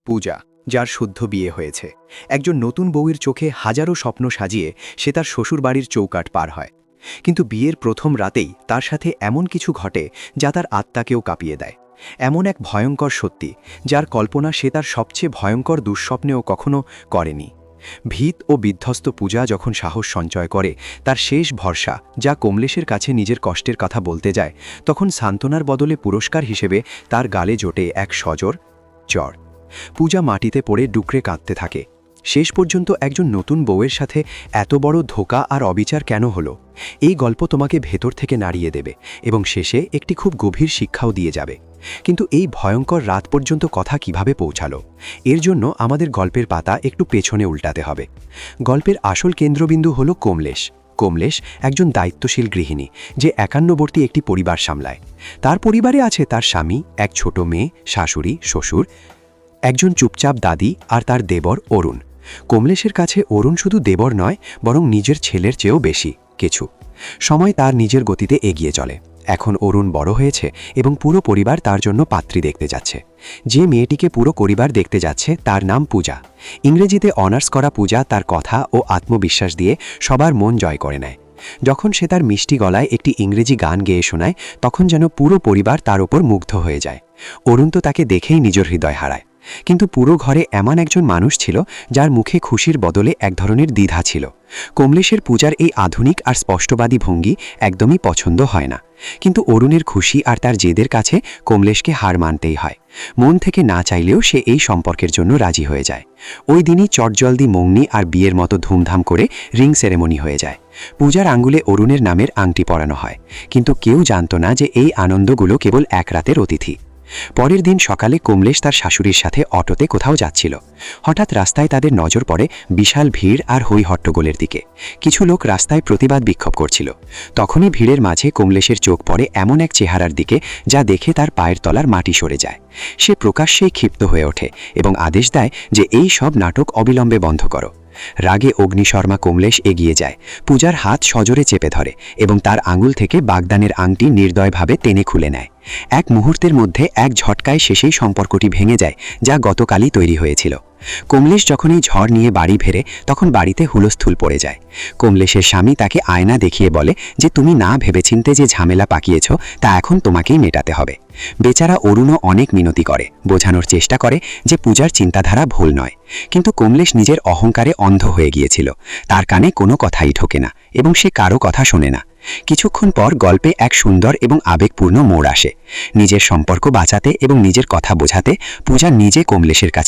পূজা, যার শুদ্ধ বিয়ে হয়েছে, একজন নতুন বউয়ের চোখে হাজারো স্বপ্ন সাজিয়ে সে তার শ্বশুরবাড়ির চৌকাঠ পার হয়। কিন্তু বিয়ের প্রথম রাতেই তার সাথে এমন কিছু ঘটে যা তার আত্মাকেও কাঁপিয়ে দেয়। এমন এক ভয়ঙ্কর সত্যি, যার কল্পনা সে তার সবচেয়ে ভয়ঙ্কর দুঃস্বপ্নেও কখনো করেনি। ভীত ও বিধ্বস্ত পূজা যখন সাহস সঞ্চয় করে তার শেষ ভরসা, যা কমলেশের কাছে নিজের কষ্টের কথা বলতে যায়, তখন সান্ত্বনার বদলে পুরস্কার হিসেবে তার গালে জোটে এক সজোর চড়। পূজা মাটিতে পড়ে ডুকরে কাঁদতে থাকে। শেষ পর্যন্ত একজন নতুন বউয়ের সাথে এত বড় ধোঁকা আর অবিচার কেন হলো? এই গল্প তোমাকে ভেতর থেকে নাড়িয়ে দেবে এবং শেষে একটি খুব গভীর শিক্ষাও দিয়ে যাবে। কিন্তু এই ভয়ঙ্কর রাত পর্যন্ত কথা কিভাবে পৌঁছালো? এর জন্য আমাদের গল্পের পাতা একটু পেছনে উল্টাতে হবে। গল্পের আসল কেন্দ্রবিন্দু হলো কমলেশ। কমলেশ একজন দায়িত্বশীল গৃহিণী, যে একান্নবর্তী একটি পরিবার সামলায়। তার পরিবারে আছে তার স্বামী, এক ছোট মেয়ে, শাশুড়ি, শ্বশুর, একজন চুপচাপ দাদি আর তার দেবর অরুণ। কমলেশের কাছে অরুণ শুধু দেবর নয়, বরং নিজের ছেলের চেয়েও বেশি কিছু। সময় তার নিজের গতিতে এগিয়ে চলে। এখন অরুণ বড় হয়েছে এবং পুরো পরিবার তার জন্য পাত্রী দেখতে যাচ্ছে। যে মেয়েটিকে পুরো পরিবার দেখতে যাচ্ছে তার নাম পূজা। ইংরেজিতে অনার্স করা পূজা তার কথা ও আত্মবিশ্বাস দিয়ে সবার মন জয় করে নেয়। যখন সে তার মিষ্টি গলায় একটি ইংরেজি গান গেয়ে শোনায়, তখন যেন পুরো পরিবার তার ওপর মুগ্ধ হয়ে যায়। অরুণ তো তাকে দেখেই নিজের হৃদয় হারায়। কিন্তু পুরো ঘরে এমন একজন মানুষ ছিল যার মুখে খুশির বদলে এক ধরনের দ্বিধা ছিল। কমলেশের পূজার এই আধুনিক আর স্পষ্টবাদী ভঙ্গি একদমই পছন্দ হয় না। কিন্তু অরুণের খুশি আর তার জেদের কাছে কমলেশকে হার মানতেই হয়। মন থেকে না চাইলেও সে এই সম্পর্কের জন্য রাজি হয়ে যায়। ওই দিনই চটজলদি মংনি আর বিয়ের মতো ধুমধাম করে রিং সেরেমনি হয়ে যায়। পূজার আঙ্গুলে অরুণের নামের আংটি পরানো হয়, কিন্তু কেউ জানত না যে এই আনন্দগুলো কেবল এক রাতের অতিথি। পরের দিন সকালে কমলেশ তার শাশুড়ির সাথে অটোতে কোথাও যাচ্ছিল। হঠাৎ রাস্তায় তাদের নজর পড়ে বিশাল ভিড় আর হই হট্টগোলের দিকে। কিছু লোক রাস্তায় প্রতিবাদ বিক্ষোভ করছিল। তখনই ভিড়ের মাঝে কমলেশের চোখ পড়ে এমন এক চেহারার দিকে যা দেখে তার পায়ের তলার মাটি সরে যায়। সে প্রকাশ্যেই ক্ষিপ্ত হয়ে ওঠে এবং আদেশ দেয় যে এই সব নাটক অবিলম্বে বন্ধ করো। রাগে অগ্নিশর্মা কমলেশ এগিয়ে যায়, পূজার হাত সজোরে চেপে ধরে এবং তার আঙুল থেকে বাগদানের আংটি নির্দয়ভাবে টেনে খুলে নেয়। এক মুহূর্তের মধ্যে এক ঝটকায় শেষেই সম্পর্কটি ভেঙে যায়, যা গতকালই তৈরি হয়েছিল। কমলেশ যখন এই ঝড় নিয়ে বাড়ি ফেরে, তখন বাড়িতে হুলস্থুল পড়ে যায়। কমলেশের স্বামী তাকে আয়না দেখিয়ে বলে যে তুমি না ভেবেচিন্তে যে ঝামেলা পাকিয়েছ তা এখন তোমাকেই মেটাতে হবে। বেচারা অরুণও অনেক মিনতি করে, বোঝানোর চেষ্টা করে যে পূজার চিন্তাধারা ভুল নয়। কিন্তু কমলেশ নিজের অহংকারে অন্ধ হয়ে গিয়েছিল। তার কানে কোনো কথাই ঢোকে না এবং সে কারো কথা শোনে না। কিছুক্ষণ পর গল্পে এক সুন্দর এবং আবেগপূর্ণ মোড় আসে। নিজের সম্পর্ক বাঁচাতে এবং নিজের কথা বোঝাতে পূজা নিজে কমলেশের কাছে